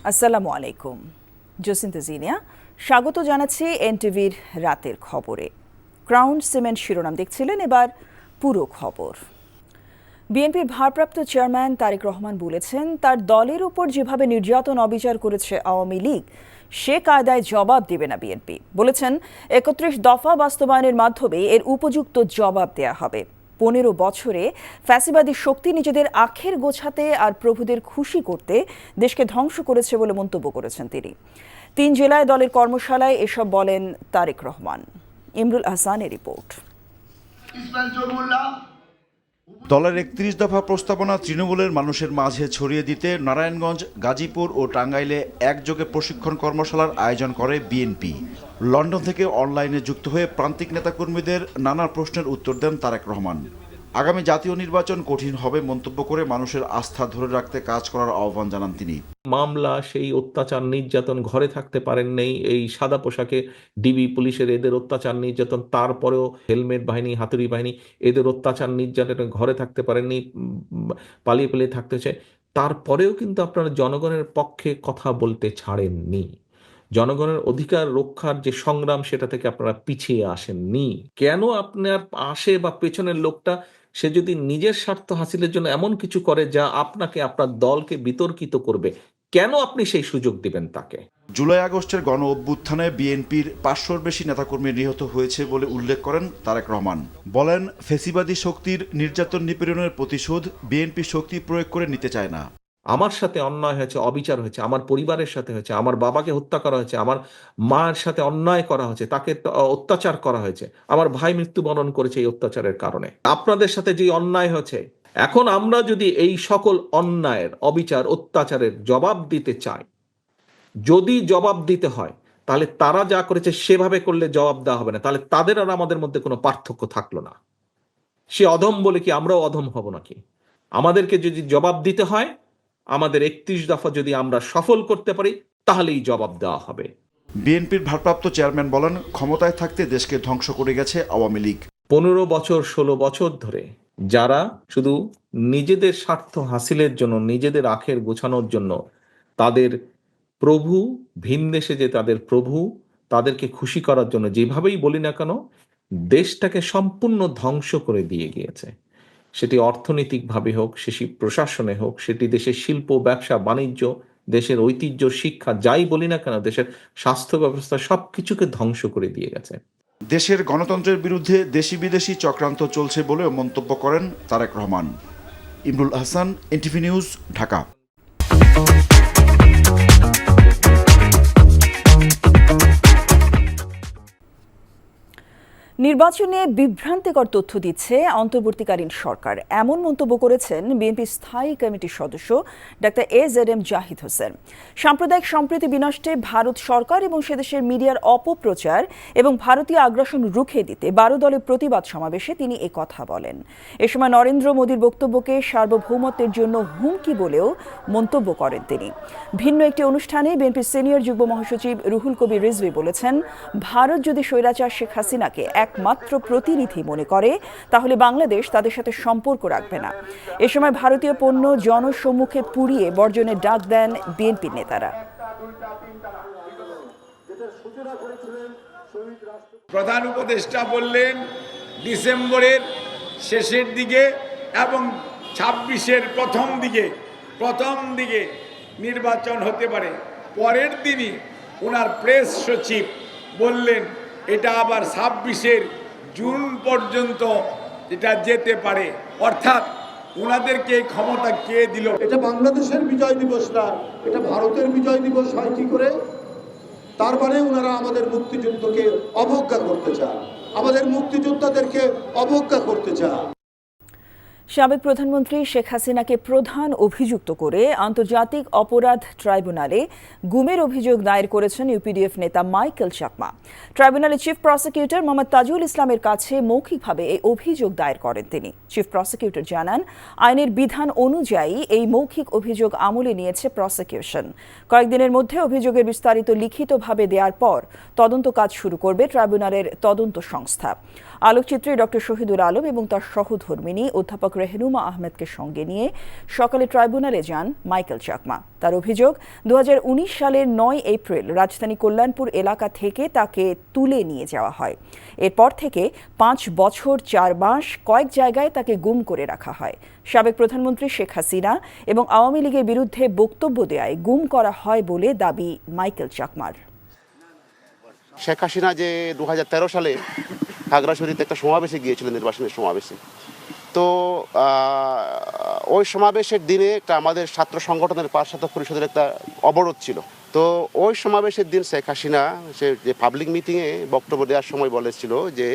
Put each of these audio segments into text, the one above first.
আসসালামু আলাইকুম। জসিন্তা জিনিয়া স্বাগত জানাচ্ছি এনটিভির রাতের খবরে। ক্রাউন সিমেন্ট শিরোনাম দেখছিলেন, এবার পুরো খবর। বিএনপির ভারপ্রাপ্ত চেয়ারম্যান তারেক রহমান বলেছেন, তার দলের উপর যেভাবে নির্যাতন অবিচার করেছে আওয়ামী লীগ, সে কায়দায় জবাব দেবে না বিএনপি। বলেছেন ৩১ দফা বাস্তবায়নের মাধ্যমে এর উপযুক্ত জবাব দেয়া হবে। ১৫ বছরে ফ্যাসিবাদী শক্তি নিজেদের আখের গোছাতে আর প্রভুদের খুশি করতে দেশকে ধ্বংস করেছে বলে মন্তব্য করেছেন তিনি। ৩ জেলায় দলের কর্মশালায় এসব বলেন তারেক রহমান। ইমরুল আহসানের রিপোর্ট। দলের ৩১ দফা প্রস্তাবনা তৃণমূলের মানুষের মাঝে ছড়িয়ে দিতে নারায়ণগঞ্জ, গাজীপুর ও টাঙ্গাইলে একযোগে প্রশিক্ষণ কর্মশালার আয়োজন করে বিএনপি। লন্ডন থেকে অনলাইনে যুক্ত হয়ে প্রান্তিক নেতাকর্মীদের নানা প্রশ্নের উত্তর দেন তারেক রহমান। আগামী জাতীয় নির্বাচন কঠিন হবে মন্তব্য করে মানুষের আস্থা ধরে রাখতে কাজ করার আহ্বান জানান তিনি। মামলা, সেই অত্যাচার নির্যাতন, ঘরে থাকতে পারেন নেই, এই সাদা পোশাকে ডিবি পুলিশের এদের অত্যাচার নির্যাতন, তারপরেও হেলমেট বাহিনী, হাতুড়ি বাহিনী এদের অত্যাচার নির্যাতন, ঘরে থাকতে পারেননি, পালিয়ে পালিয়ে থাকতে চায়, তারপরেও কিন্তু আপনারা জনগণের পক্ষে কথা বলতে ছাড়েননি। জনগণের অধিকার রক্ষার যে সংগ্রাম, সেটা থেকে আপনারা পিছিয়ে আসেননি। কেন আপনার পাশে বা পেছনের লোকটা সে যদি নিজের স্বার্থ হাসিলের জন্য এমন কিছু করে যা আপনাকে, আপনার দলকে বিতর্কিত করবে, কেন আপনি সেই সুযোগ দিবেন তাকে? জুলাই আগস্টের গণ অভ্যুত্থানে বিএনপির ৫০০-র বেশি নেতাকর্মী নিহত হয়েছে বলে উল্লেখ করেন তারেক রহমান। বলেন, ফ্যাসিবাদী শক্তির নির্যাতন নিপীড়নের প্রতিশোধ বিএনপি শক্তি প্রয়োগ করে নিতে চায় না। আমার সাথে অন্যায় হয়েছে, অবিচার হয়েছে, আমার পরিবারের সাথে হয়েছে, আমার বাবাকে হত্যা করা হয়েছে, আমার মায়ের সাথে অন্যায় করা হয়েছে, তাকে অত্যাচার করা হয়েছে, আমার ভাই মৃত্যুবরণ করেছে এই অত্যাচারের কারণে। আপনাদের সাথে যে অন্যায় হয়েছে, এখন আমরা যদি এই সকল অন্যায়ের, অবিচার, অত্যাচারের জবাব দিতে চাই, যদি জবাব দিতে হয়, তাহলে তারা যা করেছে সেভাবে করলে জবাব দেওয়া হবে না, তাহলে তাদের আর আমাদের মধ্যে কোনো পার্থক্য থাকলো না। সে অধম বলে কি আমরাও অধম হব নাকি? আমাদেরকে যদি জবাব দিতে হয়, আমাদের ৩১ দফা যদি আমরা সফল করতে পারি, তাহলেই জবাব দেওয়া হবে। বিএনপির ভারপ্রাপ্ত চেয়ারম্যান বলেন, ক্ষমতায় থাকতে দেশকে ধ্বংস করে গেছে আওয়ামী লীগ। ১৫ বছর, ১৬ বছর ধরে যারা শুধু নিজেদের স্বার্থ হাসিলের জন্য, নিজেদের আখের গোছানোর জন্য, তাদের প্রভু, ভিনদেশে যে তাদের প্রভু, তাদেরকে খুশি করার জন্য যেভাবেই বলি না কেন, দেশটাকে সম্পূর্ণ ধ্বংস করে দিয়ে গিয়েছে। সেটি অর্থনৈতিকভাবে হোক, সেটি প্রশাসনে হোক, সেটি দেশের শিল্প, ব্যবসা, বাণিজ্য, দেশের ঐতিহ্য, শিক্ষা, যাই বলি না কেন, দেশের স্বাস্থ্য ব্যবস্থা, সবকিছুকে ধ্বংস করে দিয়ে গেছে। দেশের গণতন্ত্রের বিরুদ্ধে দেশি বিদেশি চক্রান্ত চলছে বলেও মন্তব্য করেন তারেক রহমান। Imrul Ahsan, NTV news, Dhaka. নির্বাচনে বিভ্রান্তিকর তথ্য দিচ্ছে অন্তর্বর্তীকালীন সরকার, এমন মন্তব্য করেছেন বিএনপি স্থায়ী কমিটির সদস্য ডাক্তার AZM জাহিদ হোসেন। সাম্প্রদায়িক সম্প্রীতি বিনষ্টে ভারত সরকার এবং সেদেশের মিডিয়ার অপপ্রচার এবং ভারতীয় আগ্রাসন রুখে দিতে ১২ দলের প্রতিবাদ সমাবেশে তিনি কথা বলেন। এ সময় নরেন্দ্র মোদীর বক্তব্যকে সার্বভৌমত্বের জন্য হুমকি বলেও মন্তব্য করেন তিনি। ভিন্ন একটি অনুষ্ঠানে বিএনপির সিনিয়র যুগ্ম মহাসচিব রুহুল কবির রিজভী বলেছেন, ভারত যদি স্বৈরাচার শেখ হাসিনাকে একমাত্র প্রতিনিধি মনে করে, তাহলে বাংলাদেশ তাদের সাথে সম্পর্ক রাখবে না। এ সময় ভারতীয় পণ্য জনসম্মুখে পুড়িয়ে বর্জনের ডাক দেন বিএনপির নেতারা। প্রধান উপদেষ্টা বললেন, ডিসেম্বরের শেষের দিকে এবং ২৬-এর প্রথম দিকে নির্বাচন হতে পারে। পরের দিনই ওনার প্রেস সচিব বললেন, এটা আবার ২৬-এর জুন পর্যন্ত এটা যেতে পারে। অর্থাৎ ওনাদেরকে ক্ষমতা কে দিল? এটা বাংলাদেশের বিজয় দিবস না, এটা ভারতের বিজয় দিবস হয় কি করে? তার মানে ওনারা আমাদের মুক্তিযুদ্ধকে অবজ্ঞা করতে চান, আমাদের মুক্তিযোদ্ধাদেরকে অবজ্ঞা করতে চান। সাবেক প্রধানমন্ত্রী শেখ হাসিনাকে প্রধান অভিযুক্ত করে আন্তর্জাতিক অপরাধ ট্রাইব্যুনালে গুমের অভিযোগ দায়ের করেছেন ইউপিডিএফ নেতা মাইকেল চাকমা। ট্রাইব্যুনালের চিফ প্রসিকিউটর মোহাম্মদ তাজুল ইসলামের কাছে মৌখিকভাবে এই অভিযোগ দায়ের করেন তিনি। চিফ প্রসিকিউটর জানান, আইনের বিধান অনুযায়ী এই মৌখিক অভিযোগ আমলে নিয়েছে প্রসিকিউশন। কয়েকদিনের মধ্যে অভিযোগের বিস্তারিত লিখিতভাবে দেওয়ার পর তদন্ত কাজ শুরু করবে ট্রাইব্যুনালের তদন্ত সংস্থা। আলোকচিত্রী ডক্টর শহীদুল আলম এবং তার সহধর্মিণী অধ্যাপক রেহনুমা আহমেদকে সঙ্গে নিয়ে সকালে ট্রাইব্যুনালে যান মাইকেল চাকমা। তার অভিযোগ 2019 সালের 9 এপ্রিল রাজধানী কল্যাণপুর এলাকা থেকে তাকে তুলে নিয়ে যাওয়া হয়। এরপর থেকে 5 বছর 4 মাস কয়েক জায়গায় তাকে গুম করে রাখা হয়। সাবেক প্রধানমন্ত্রী শেখ হাসিনা এবং আওয়ামী লীগের বিরুদ্ধে বক্তব্য দেয়ায় গুম করা হয় বলে দাবি মাইকেল চাকমার। শেখ হাসিনা যে 2013 সালে খাগড়াছড়িতে একটা সমাবেশে গিয়েছিলেন, নির্বাচনের সমাবেশে, তো ওই সমাবেশের দিনে একটা আমাদের ছাত্র সংগঠনের ছাত্র পরিষদের একটা অবরোধ ছিল। তো ওই সমাবেশের দিন শেখ হাসিনা সে যে পাবলিক মিটিংয়ে বক্তব্য দেওয়ার সময় বলেছিল যে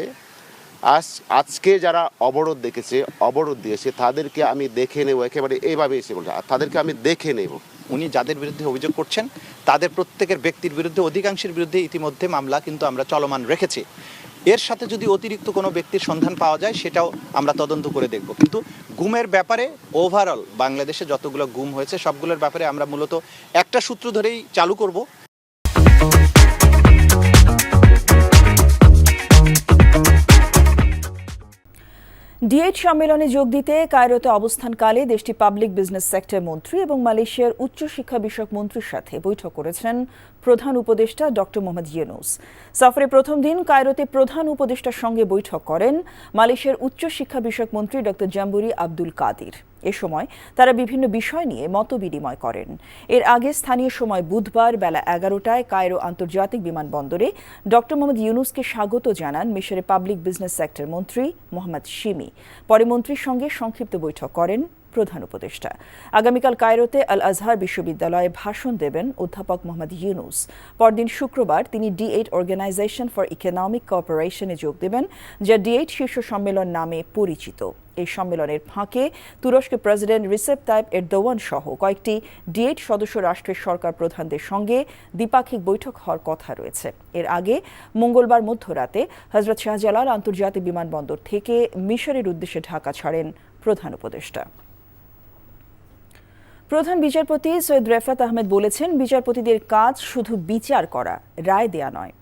আজকে যারা অবরোধ দিয়েছে তাদেরকে আমি দেখে নেব, একেবারে এইভাবে এসে বলছে তাদেরকে আমি দেখে নেব। উনি যাদের বিরুদ্ধে অভিযোগ করছেন তাদের প্রত্যেকের ব্যক্তির বিরুদ্ধে অধিকাংশের বিরুদ্ধে ইতিমধ্যে মামলা কিন্তু আমরা চলমান রেখেছি। এর সাথে যদি অতিরিক্ত কোনো ব্যক্তির সন্ধান পাওয়া যায় সেটাও আমরা তদন্ত করে দেখব। কিন্তু গুমের ব্যাপারে ওভারঅল বাংলাদেশে যতগুলো গুম হয়েছে সবগুলোর ব্যাপারে আমরা মূলত একটা সূত্র ধরেই চালু করব। D8 সম্মেলনে যোগ দিতে কায়রোতে অবস্থানকালে দেশটি পাবলিক বিজনেস সেক্টর মন্ত্রী এবং মালয়েশিয়ার উচ্চশিক্ষা বিষয়ক মন্ত্রীর সাথে বৈঠক করেছেন প্রধান উপদেষ্টা ডক্টর মোহাম্মদ ইউনূস। সফরের প্রথম দিন কায়রোতে প্রধান উপদেষ্টার সঙ্গে বৈঠক করেন মালয়েশিয়ার উচ্চশিক্ষা বিষয়ক মন্ত্রী ডক্টর জাম্বুরি আব্দুল কাদির। এ সময় তারা বিভিন্ন বিষয় নিয়ে মতবিনিময় করেন। এর আগে স্থানীয় সময় বুধবার বেলা 11টায় কায়রো আন্তর্জাতিক বিমানবন্দরে ডক্টর মোহাম্মদ ইউনূসকে স্বাগত জানান মিশরের পাবলিক বিজনেস সেক্টর মন্ত্রী মোহাম্মদ শিমি। পরে মন্ত্রীর সঙ্গে সংক্ষিপ্ত বৈঠক করেন প্রধান উপদেষ্টা। আগামীকাল কায়রোতে আল আজহার বিশ্ববিদ্যালয়ে ভাষণ দেবেন অধ্যাপক মোহাম্মদ ইউনূস। পরদিন শুক্রবার তিনি D8 অর্গানাইজেশন ফর ইকোনমিক কোঅপারেশনে যোগ দেবেন, যা D8 শীর্ষ সম্মেলন নামে পরিচিত। এই সম্মেলনের ফাঁকে তুরস্কের প্রেসিডেন্ট রিসেপ তাইপ এরদোয়ান সহ কয়েকটি D8 সদস্য রাষ্ট্রের সরকার প্রধানদের সঙ্গে দ্বিপাক্ষিক বৈঠক হওয়ার কথা রয়েছে। এর আগে মঙ্গলবার মধ্যরাতে হযরত শাহজালাল আন্তর্জাতিক বিমানবন্দর থেকে মিশরের উদ্দেশ্যে ঢাকা ছাড়েন প্রধান উপদেষ্টা। প্রধান বিচারপতি সৈয়দ রেফাত আহমেদ বলেছেন, বিচারপতিদের কাজ শুধু বিচার করা, রায় দেয়া নয়।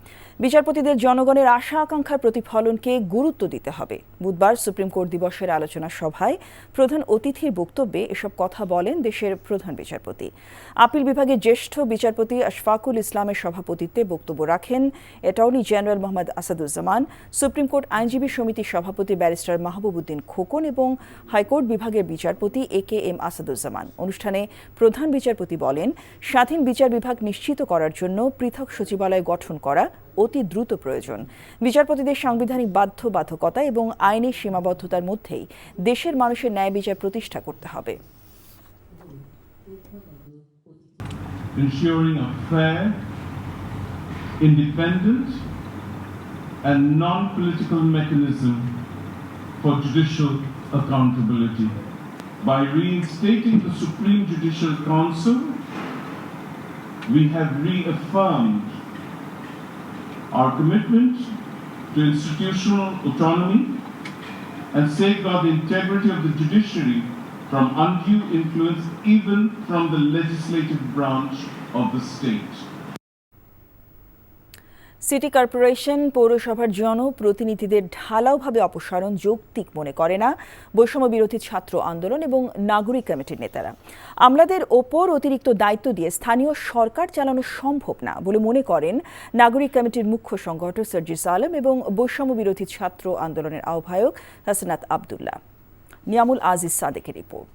বিচারপতিদের জনগণের আশা আকাঙ্ক্ষার প্রতিফলনকে গুরুত্ব দিতে হবে। বুধবার সুপ্রিম কোর্ট দিবসের আলোচনা সভায় প্রধান অতিথির বক্তব্যে এসব কথা বলেন দেশের প্রধান বিচারপতি। আপিল বিভাগের জ্যেষ্ঠ বিচারপতি আশফাকুল ইসলামের সভাপতিত্বে বক্তব্য রাখেন attorney general Mohammad Asaduzzaman, supreme court আইনজীবী সমিতির সভাপতি ব্যারিস্টার মাহবুব উদ্দিন খোকন এবং হাইকোর্ট বিভাগের বিচারপতি AKM আসাদুজ্জামান। অনুষ্ঠানে প্রধান বিচারপতি বলেন, স্বাধীন বিচার বিভাগ নিশ্চিত করার জন্য পৃথক সচিবালয় গঠন করা অতি দ্রুত প্রয়োজন। বিচারপতিদের সাংবিধানিক বাধ্যবাধকতা এবং আইনি সীমাবদ্ধতার মধ্যেই দেশের মানুষের ন্যায় বিচার প্রতিষ্ঠা করতে হবে। Ensuring a fair, independent and non-political mechanism for judicial accountability. By reinstating the Supreme Judicial Council, we have reaffirmed our commitment to institutional autonomy and safeguard the integrity of the judiciary from undue influence even from the legislative branch of the state. City corporation পৌরসভার জনপ্রতিনিধিদের ঢালাওভাবে অপসারণ যৌক্তিক মনে করে না বৈষম্য বিরোধী ছাত্র আন্দোলন এবং নাগরিক কমিটির নেতারা। আমলাদের ওপর অতিরিক্ত দায়িত্ব দিয়ে স্থানীয় সরকার চালানো সম্ভব না বলে মনে করেন নাগরিক কমিটির মুখ্য সংগঠক সার্জিস আলম এবং বৈষম্য বিরোধী ছাত্র আন্দোলনের আহ্বায়ক হাসনাত আবদুল্লাহ। নিয়ামুল আজিজ সাদেকের রিপোর্ট।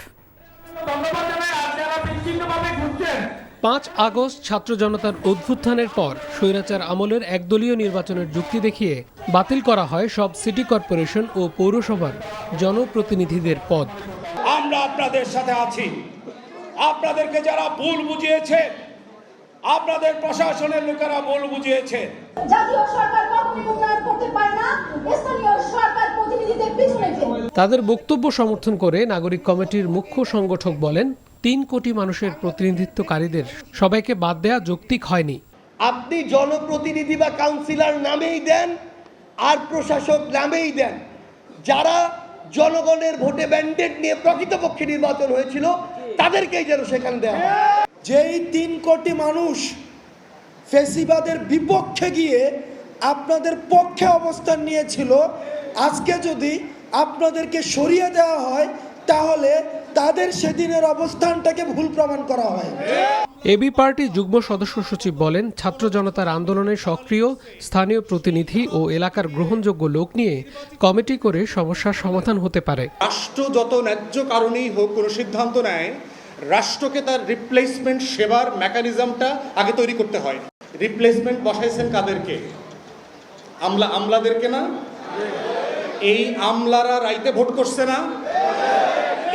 5 আগস্ট ছাত্র জনতার অভ্যুত্থানের পর স্বৈরাচার আমলের একদলীয় নির্বাচনের যুক্তি দেখিয়ে বাতিল করা হয় সব সিটি কর্পোরেশন ও পৌরসভার জনপ্রতিনিধিদের পদ। আমরা আপনাদের সাথে আছি। আপনাদেরকে যারা ভুল বুঝিয়েছে, আপনাদের প্রশাসনের লোকেরা ভুল বুঝিয়েছে। জাতীয় সরকার কখনোই উন্নয়ন করতে পারে না স্থানীয় সরকার প্রতিনিধিদের পিছনে। তাদের বক্তব্য সমর্থন করে নাগরিক কমিটির মুখ্য সংগঠক বলেন, 3 কোটি মানুষের প্রতিনিধিত্বকারীদের সবাইকে বাদ দেয়া যৌক্তিক হয়নি। আপনি জনপ্রতিনিধি বা কাউন্সিলর নামেই দেন আর প্রশাসক নামেই দেন, যারা জনগণের ভোটে ব্যান্ডেড নিয়ে প্রকৃতপক্ষে নির্বাচন হয়েছিল তাদেরকেই যেন সেখানে দেওয়া হয়। যেই 3 কোটি মানুষ ফেসিবাদের বিপক্ষে গিয়ে আপনাদের পক্ষে অবস্থান নিয়েছিল, আজকে যদি আপনাদেরকে সরিয়ে দেওয়া হয় তাহলে তাদের সেদিনের অবস্থানটাকে ভুল প্রমাণ করা হয়। এবি পার্টি যুগ্ম সদস্য সচিব বলেন, ছাত্র জনতার আন্দোলনে সক্রিয় স্থানীয় প্রতিনিধি ও এলাকার গ্রহণযোগ্য লোক নিয়ে কমিটি করে সমস্যার সমাধান হতে পারে। রাষ্ট্র যত ন্যায্য কারণেই হোক কোনো সিদ্ধান্ত নেয়, রাষ্ট্রকে তার রিপ্লেসমেন্ট সেবার মেকানিজমটা আগে তৈরি করতে হয়। রিপ্লেসমেন্ট বসাইছেন কাদেরকে? আমলাদেরকে না? এই আমলারা রাইতে ভোট করছে না?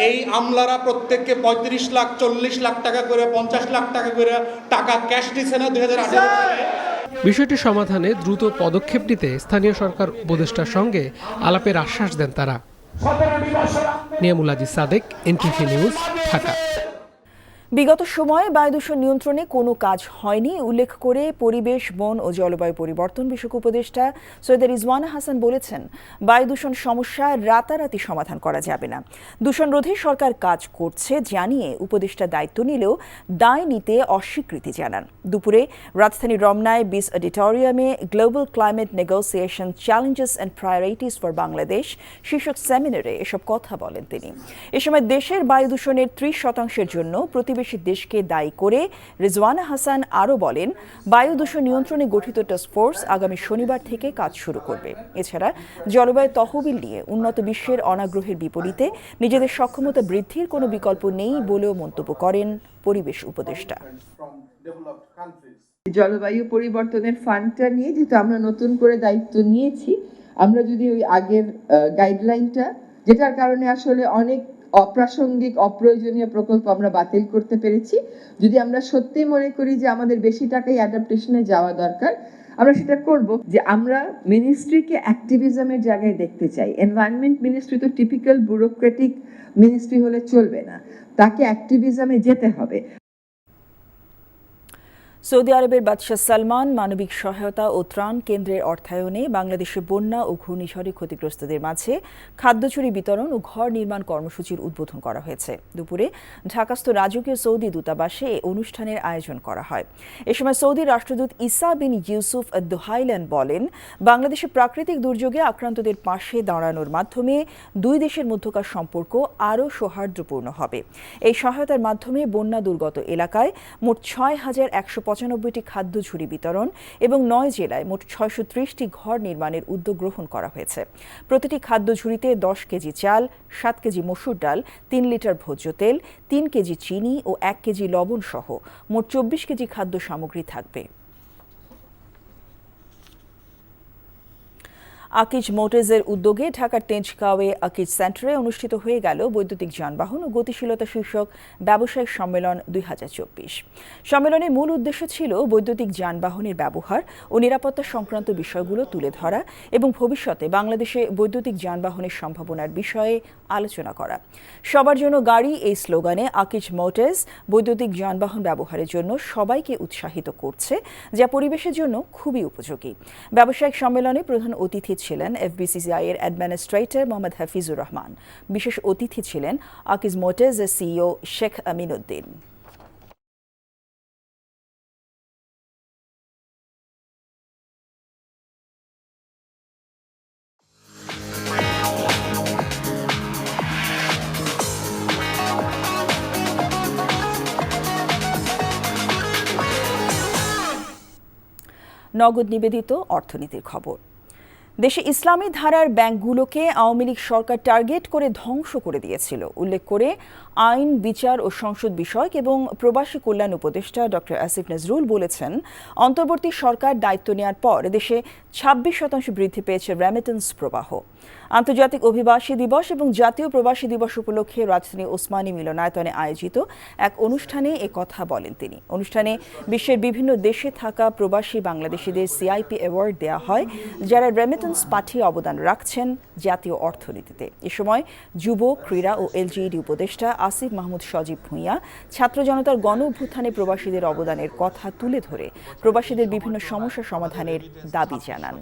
এই আমলারা প্রত্যেককে 35 লাখ 40 লাখ টাকা করে 50 লাখ টাকা করে টাকা ক্যাশ দিচ্ছে না 2018 সালে? বিষয়টি সমাধানে দ্রুত পদক্ষেপ নিতে স্থানীয় সরকার উপদেষ্টার সঙ্গে আলাপের আশ্বাস দেন তারা। Niamul Aziz Sadek, NTV news, Dhaka. বিগত সময়ে বায়ু দূষণ নিয়ন্ত্রণে কোনো কাজ হয়নি উল্লেখ করে পরিবেশ, বন ও জলবায়ু পরিবর্তন বিষয়ক উপদেষ্টা সৈয়দ রিজওয়ানা হাসান বলেছেন, বায়ু দূষণ সমস্যা রাতারাতি সমাধান করা যাবে না। দূষণ রোধে সরকার কাজ করছে জানিয়ে উপদেষ্টা দায়িত্ব নিলেও দায় নিতে অস্বীকৃতি জানান। দুপুরে রাজধানীর রমনায় বিস অডিটোরিয়ামে global climate negotiation challenges and priorities for Bangladesh শীর্ষক সেমিনারে এসব কথা বলেন তিনি। এ সময় দেশের বায়ু দূষণের 30% জন্য প্রতিবেশী দেশকে দায়ী করে রিজওয়ানা হাসান আরও বলেন, বায়ু দূষণ নিয়ন্ত্রণে গঠিত টাস্কফোর্স আগামী শনিবার থেকে কাজ শুরু করবে। এছাড়া জলবায়ু তহবিল নিয়ে উন্নত বিশ্বের অনাগ্রহের বিপরীতে নিজেদের সক্ষমতা বৃদ্ধির কোনো বিকল্প নেই বলেও মন্তব্য করেন পরিবেশ উপদেষ্টা। জলবায়ু পরিবর্তনের ফান্ডটা নিয়ে যেহেতু আমরা নতুন করে দায়িত্ব নিয়েছি, আমরা যদি ওই আগের গাইডলাইনটা, যেটার কারণে আসলে অনেক অপ্রাসঙ্গিক অপ্রয়োজনীয় প্রকল্প আমরা বাতিল করতে পেরেছি, যদি আমরা সত্যি মনে করি যে আমাদের বেশি টাকাই অ্যাডাপ্টেশনে যাওয়া দরকার, আমরা সেটা করব। যে আমরা মিনিস্ট্রিকে অ্যাক্টিভিজমের জায়গায় দেখতে চাই। এনভায়রনমেন্ট মিনিস্ট্রি তো টিপিক্যাল ব্যুরোক্রেটিক মিনিস্ট্রি হলে চলবে না, তাকে অ্যাক্টিভিজমে যেতে হবে। সৌদি আরবের বাদশাহ সালমান মানবিক সহায়তা ও ত্রাণ কেন্দ্রের অর্থায়নে বাংলাদেশে বন্যা ও ঘূর্ণিঝড়ে ক্ষতিগ্রস্তদের মাঝে খাদ্যচুরি বিতরণ ও ঘর নির্মাণ কর্মসূচির উদ্বোধন করা হয়েছে। দুপুরে ঢাকাস্থ রাজকীয় সৌদি দূতাবাসে এই অনুষ্ঠানের আয়োজন করা হয়। এ সময় সৌদি রাষ্ট্রদূত ইসা বিন ইউসুফ আদ-দুহাইলান বলেন, বাংলাদেশে প্রাকৃতিক দুর্যোগে আক্রান্তদের পাশে দাঁড়ানোর মাধ্যমে দুই দেশের মধ্যকার সম্পর্ক আরও সৌহার্দ্যপূর্ণ হবে। এই সহায়তার মাধ্যমে বন্যা দুর্গত এলাকায় মোট 6,195টি খাদ্য ঝুড়ি বিতরণ এবং 9 জেলায় মোট 630টি ঘর নির্মাণের উদ্যোগ গ্রহণ করা হয়েছে। প্রতিটি খাদ্য ঝুড়িতে 10 কেজি চাল, 7 কেজি মসুর ডাল, 3 লিটার ভোজ্য তেল, 3 কেজি চিনি ও 1 কেজি লবণ সহ মোট 24 কেজি খাদ্য সামগ্রী থাকবে। আকিজ মোটরসের উদ্যোগে ঢাকার তেজগাঁওয়ে আকিজ সেন্টারে অনুষ্ঠিত হয়ে গেল বৈদ্যুতিক যানবাহন ও গতিশীলতা শীর্ষক ব্যবসায়িক সম্মেলন 2024। সম্মেলনের মূল উদ্দেশ্য ছিল বৈদ্যুতিক যানবাহনের ব্যবহার ও নিরাপত্তা সংক্রান্ত বিষয়গুলো তুলে ধরা এবং ভবিষ্যতে বাংলাদেশে বৈদ্যুতিক যানবাহনের সম্ভাবনার বিষয়ে আলোচনা করা। সবার জন্য গাড়ি এই স্লোগানে আকিজ মোটরস বৈদ্যুতিক যানবাহন ব্যবহারের জন্য সবাইকে উৎসাহিত করছে, যা পরিবেশের জন্য খুবই উপযোগী। ব্যবসায়িক সম্মেলনে প্রধান অতিথি ছিলেন এফবিসিসিআই এর অ্যাডমিনিস্ট্রেটর মোহাম্মদ হাফিজুর রহমান। বিশেষ অতিথি ছিলেন আকিজ মোটরস এর সিইও শেখ আমিন উদ্দিন। নগদ নিবেদিত অর্থনীতির খবর। দেশে ইসলামী ধারার ব্যাংকগুলোকে আওয়ামী লীগ সরকার টার্গেট করে ধ্বংস করে দিয়েছিল উল্লেখ করে আইন, বিচার ও সংসদ বিষয়ক এবং প্রবাসী কল্যাণ উপদেষ্টা ডক্টর আসিফ নজরুল বলেছেন, অন্তর্বর্তী সরকার দায়িত্ব নেওয়ার পর দেশে 26% বৃদ্ধি পেয়েছে রেমিটেন্স প্রবাহ। আন্তর্জাতিক অভিবাসী দিবস এবং জাতীয় প্রবাসী দিবস উপলক্ষে রাজধানী ওসমানী মিলনায়তনে আয়োজিত এক অনুষ্ঠানে কথা বলেন তিনি। অনুষ্ঠানে বিশ্বের বিভিন্ন দেশে থাকা প্রবাসী বাংলাদেশিদের সিআইপি অ্যাওয়ার্ড দেওয়া হয়, যারা রেমিটেন্স পাঠিয়ে অবদান রাখছেন জাতীয় অর্থনীতিতে। এ সময় যুব, ক্রীড়া ও এলজিইডি উপদেষ্টা আসিফ মাহমুদ সজীব ভূঁইয়া ছাত্র জনতার গণ অভ্যুত্থানে প্রবাসীদের অবদানের কথা তুলে ধরে প্রবাসীদের বিভিন্ন সমস্যা সমাধানের দাবি জানান।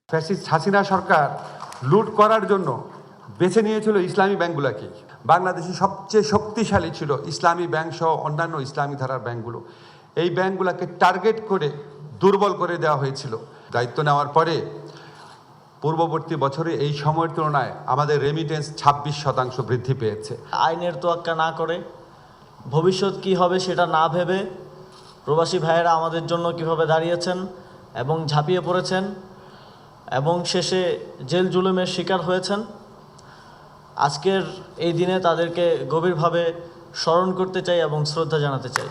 ফ্যাসিস্ট হাসিনা সরকার লুট করার জন্য বেছে নিয়েছিল ইসলামী ব্যাংকগুলোকে। বাংলাদেশে সবচেয়ে শক্তিশালী ছিল ইসলামী ব্যাংক সহ অন্যান্য ইসলামী ধারার ব্যাংকগুলো। এই ব্যাংকগুলোকে টার্গেট করে দুর্বল করে দেওয়া হয়েছিল। দায়িত্ব নেওয়ার পরে পূর্ববর্তী বছরে এই সময়ের তুলনায় আমাদের রেমিটেন্স 26% বৃদ্ধি পেয়েছে। আইনের তোয়াক্কা না করে, ভবিষ্যৎ কি হবে সেটা না ভেবে প্রবাসী ভাইয়েরা আমাদের জন্য কিভাবে দাঁড়িয়েছেন এবং ঝাঁপিয়ে পড়েছেন এবং শেষে জেল জুলুমের শিকার হয়েছেন। আজকের এই দিনে তাদেরকে গভীরভাবে স্মরণ করতে চাই এবং শ্রদ্ধা জানাতে চাই।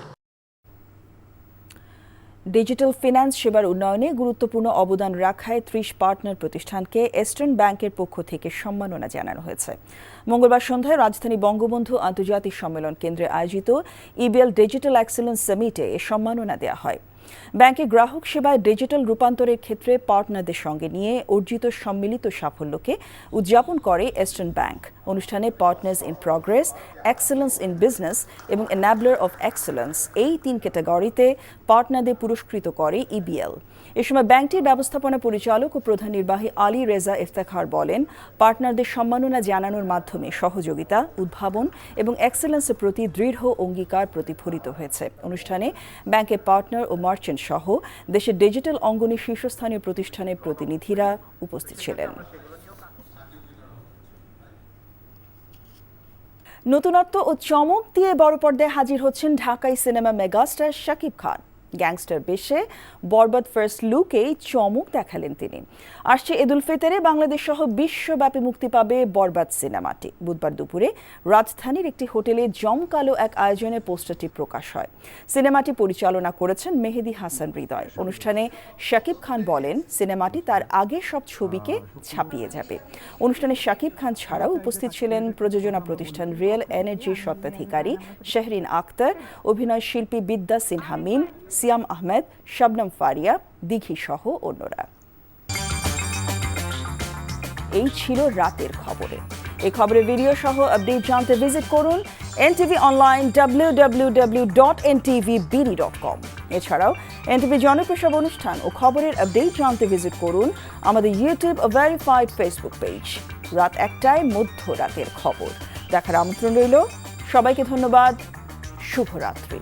ডিজিটাল ফিন্যান্স সেবার উন্নয়নে গুরুত্বপূর্ণ অবদান রাখায় 30 পার্টনার প্রতিষ্ঠানকে ইস্টার্ন ব্যাংকের পক্ষ থেকে সম্মাননা জানানো হয়েছে। মঙ্গলবার সন্ধ্যায় রাজধানী বঙ্গবন্ধু আন্তর্জাতিক সম্মেলন কেন্দ্রে আয়োজিত ইবিএল ডিজিটাল এক্সেলেন্স সামিটে এ সম্মাননা দেওয়া হয়। ব্যাংকে গ্রাহক সেবায় ডিজিটাল রূপান্তরের ক্ষেত্রে পার্টনারদের সঙ্গে নিয়ে অর্জিত সম্মিলিত সাফল্যকে উদযাপন করে ইস্টার্ন ব্যাংক। অনুষ্ঠানে partners in progress, excellence in business এবং এনাবলার অফ এক্সেলেন্স এই 3 ক্যাটাগরিতে পার্টনারদের পুরস্কৃত করে ইবিএল। এ সময় ব্যাংকটির ব্যবস্থাপনা পরিচালক ও প্রধান নির্বাহী আলী রেজা ইফতেখার বলেন, পার্টনারদের সম্মাননা জানানোর মাধ্যমে সহযোগিতা, উদ্ভাবন এবং এক্সেলেন্সের প্রতি দৃঢ় অঙ্গীকার প্রতিফলিত হয়েছে। অনুষ্ঠানে ব্যাংকের পার্টনার ও মার্চেন্ট সহ দেশের ডিজিটাল অঙ্গনে শীর্ষস্থানীয় প্রতিষ্ঠানের প্রতিনিধিরা উপস্থিত ছিলেন। নতুনত্ব ও চমক দিয়ে বড় পর্দায় হাজির হচ্ছেন ঢাকাই cinema megastar Shakib Khan. Gangster বেশে বরবাদ ফার্স্ট লুকেই চমক দেখালেন তিনি। আসছে ঈদুল ফিতরে বাংলাদেশ সহ বিশ্বব্যাপী মুক্তি পাবে বরবাদ সিনেমাটি। বুধবার দুপুরে রাজধানীর একটি হোটেলে জমকালো এক আয়োজনে পোস্টারটি প্রকাশ হয়। সিনেমাটি পরিচালনা করেছেন মেহেদী হাসান হৃদয়। অনুষ্ঠানে শাকিব খান বলেন, সিনেমাটি তার আগের সব ছবিকে ছাপিয়ে যাবে। অনুষ্ঠানে শাকিব খান ছাড়াও উপস্থিত ছিলেন প্রযোজনা প্রতিষ্ঠান রিয়েল এনার্জির স্বত্বাধিকারী শেহরিন আক্তার, অভিনয় শিল্পী বিদ্যা সিনহা মিম, সিয়াম আহমেদ, শবনম ফারিয়া, দিঘি সহ অন্যরা। এই ছিল রাতের খবরে। এই খবরের ভিডিও সহ আপডেট জানতে ভিজিট করুন এনটিভি অনলাইন www.ntvbd.com। এছাড়াও এনটিভি জনপ্রসব অনুষ্ঠান ও খবরের আপডেট জানতে ভিজিট করুন আমাদের ইউটিউব ভেরিফাইড ফেসবুক পেজ। রাত 1টায় মধ্যরাতের খবর দেখার আমন্ত্রণ রইল। সবাইকে ধন্যবাদ। শুভরাত্রি।